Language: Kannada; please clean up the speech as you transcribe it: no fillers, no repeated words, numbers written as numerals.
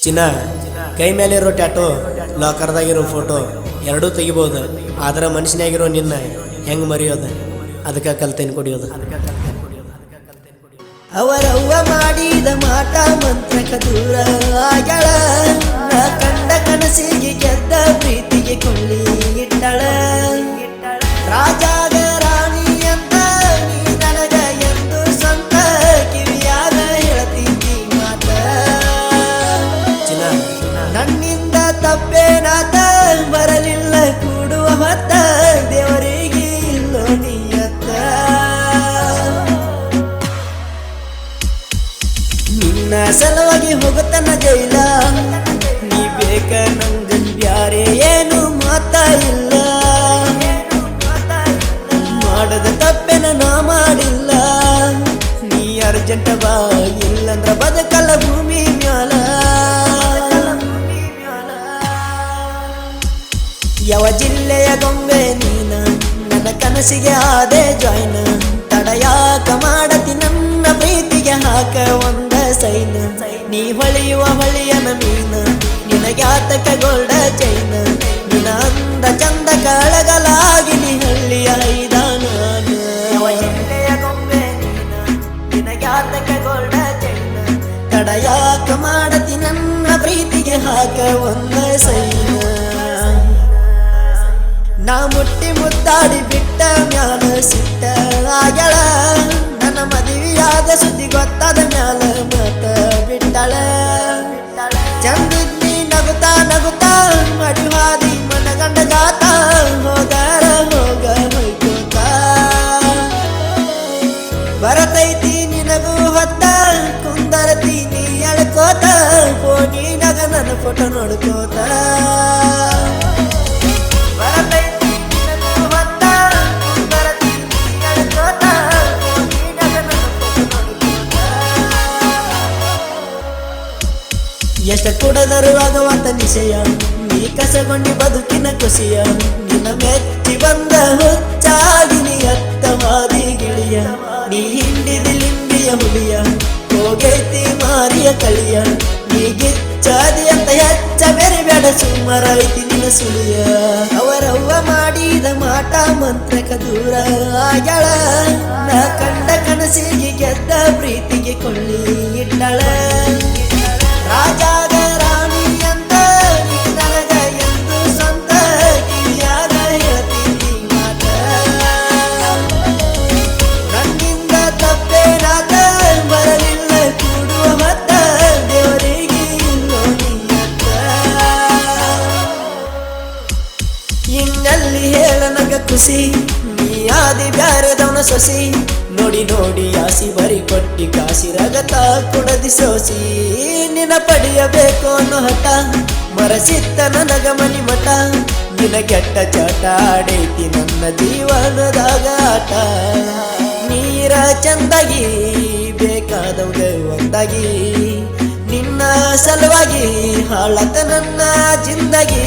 ಚಿನ್ನ ಕೈ ಮೇಲಿರೋ ಟ್ಯಾಟೋ ಲಾಕರ್ದಾಗಿರೋ ಫೋಟೋ ಎರಡೂ ತೆಗಿಬೋದು. ಆದ್ರೆ ಮನುಷ್ಯನಾಗಿರೋ ನಿನ್ನ ಹೆಂಗೆ ಮರೆಯೋದು? ಅದಕ್ಕೆ ಕಲ್ತೇನೆ ಕುಡಿಯೋದು. ಅವರವ್ವ ಮಾಡಿದ ಮಾಟ ಮಂತ್ರಕ ದೂರ ಆಗ್ಯಾಳ. ನಾ ಕಂಡ ಕನಸಿಗೆ ಗೆದ್ದ ಪ್ರೀತಿಗೆ ಕೊಳ್ಳಿ ಇಟ್ಟಳ. ರಾಜಾಗ ರಾಣಿ ಅಂತ ನೀ ನನಗ ಎಂದು ಸ್ವಂತ ಕಿವಿಯಾಗ ಹೇಳ್ತಿದ್ದಿ ಮಾತ. ನನ್ನಿಂದ ತಪ್ಪೇನಾತ ಬರಲಿಲ್ಲ ಕೂಡುವ ಹೊತ್ತ ದೇವರಿಗೆ ಇಲ್ಲೋ ನಿಯತ್ತ. ನಿನ್ನ ಸಲುವಾಗಿ ಹೋಗುತ್ತನ ಜೈಲ, ನೀ ಬೇಕ ನಂಗ ಬ್ಯಾರೆ ಏನು ಮಾತ ಇಲ್ಲ. ಮಾಡದ ತಪ್ಪೆನ ನಾ ಮಾಡಿಲ್ಲ, ನೀ ಅರ್ಜೆಂಟ್ ಬಾ ಇಲ್ಲಂದ್ರ ಬದುಕಲ್ಲ ಭೂಮಿ ಮ್ಯಾಲ. ಯಾವ ಜಿಲ್ಲೆಯ ಗೊಂಬೆ ನೀನ ನನ್ನ ಕನಸಿಗೆ ಆದೆ ಜಾಯ್ನ. ತಡಯಾಕ ಮಾಡತಿ ನನ್ನ ಪ್ರೀತಿಗೆ ಹಾಕ ಒಂದ ಸೈನ. ನೀ ಹೊಳೆಯುವ ಹೊಳೆಯನ ಮೀನ ನಿನಗ್ಯಾತಕ ಗೋಲ್ಡ ಚೈನ. ನಿನ ಅಂದ ಚಂದ ಕಳಗಲಾಗಿ ನೀ ಹಳ್ಳಿಯ ಐದಾನ. ಯಾವ ಜಿಲ್ಲೆಯ ಗೊಂಬೆ ನೀನ ನಿನಗ್ಯಾತಕ ಗೋಲ್ಡ ಚೈನ. ತಡಯಾಕ ಮಾಡತಿ ನನ್ನ ಪ್ರೀತಿಗೆ ಹಾಕ ಒಂದ ಸೈನ. ನಾ ಮುಟ್ಟಿ ಮುದ್ದಾಡಿ ಬಿಟ್ಟ ಮ್ಯಾಲ ಸಿಟ್ಟ ಆಗ್ಯಾಳ. ನನ್ನ ಮದುವೆಯಾದ ಸುದ್ದಿ ಗೊತ್ತಾದ ಮ್ಯಾಲ ಮತ ಬಿಟ್ಟಳ. ಚಂದಿದ್ನಿ ನಗುತ್ತಾ ನಗುತ್ತಾ ಮಡಿವಾದಿ ಮನಗಂಡ ಗಾತ. ಹೋಗಾರ ಹೋಗ ಹೊಯ್ಕೋತ ಬರತೈತಿ ನಿನಗೂ ಹೊತ್ತ ಕುಂದರತಿ ನೀ ಎಳ್ಕೋತ. ಫೋನಿನಾಗ ನನ್ನ ಫೋಟೋ ನೋಡ್ಕೋತ ಎಷ್ಟ ಕುಡದರು ಆಗವಂತ ನಿಶಯ. ನೀ ಕಸಗೊಂಡಿ ಬದುಕಿನ ಖುಷಿಯ. ನಿನ್ನ ಮೆಚ್ಚಿ ಬಂದ ಹುಚ್ಚಾಗಿ ನೀ ಅತ್ತವಾದಿ ಗಿಳಿಯ. ನೀ ಹಿಂಡಿದಿ ಲಿಂಬಿಯ ಹುಲಿಯ ಹೋಗೈತಿ ಮಾರಿಯ ಕಳಿಯ. ನೀ ಗಿಚ್ಚಾದಿ ಅಂತ ಹೆಚ್ಚ ಬೇರೆ ಬೇಡ ಸುಮ್ಮರೈತಿ ನಿನ್ನ ಸುಳಿಯ. ಅವರವ್ವ ಮಾಡಿದ ಮಾಟ ಮಂತ್ರಕ ದೂರ ಆಗ್ಯಾಳ. ನಾ ಕಂಡ ಕನಸಿಗೆ ಗೆದ್ದ ಪ್ರೀತಿಗೆ ಕೊಳ್ಳಿ ಇಟ್ಟಳ. ರಾಜಾಗ ರಾಣಿ ಅಂತ ನೀ ನನಗ ಎಂದು ಸ್ವಂತ ಕಿವಿಯಾಗ ಹೇಳ್ತಿದ್ದಿ ಮಾತ. ನನ್ನಿಂದ ತಪ್ಪೇನಾತ ಬರಲಿಲ್ಲ ಕೂಡುವ ಹೊತ್ತ ದೇವರಿಗೆ ಇಲ್ಲೋ ನಿಯತ್ತ. ಇನ್ನಲ್ಲಿ ಹೇಳ ನಗ ಖುಷಿ ನೀ ಆದಿ ಬ್ಯಾರೆದವನ ಸೊಸಿ. ನೋಡಿ ನೋಡಿ ಆಸಿ ಬರಿ ಕೊಟ್ಟಿ ಕಾಸಿ ರಗತ ಕೊಡದಿ ಸೋಸಿ. ನಿನ ಪಡೆಯಬೇಕು ಅನ್ನೋ ಹಠ ಮರಸಿತ್ತ ನನಗ ಮನಿ ಮಠ. ನಿನ ಕೆಟ್ಟ ಚಟ ಆಡೈತಿ ನನ್ನ ಜೀವನದಾಗ ಆಟ. ನೀರ ಚಂದಾಗಿ ಬೇಕಾದವ್ಗ ಒಂದಾಗಿ ನಿನ್ನ ಸಲುವಾಗಿ ಹಾಳತ ನನ್ನ ಜಿಂದಗಿ.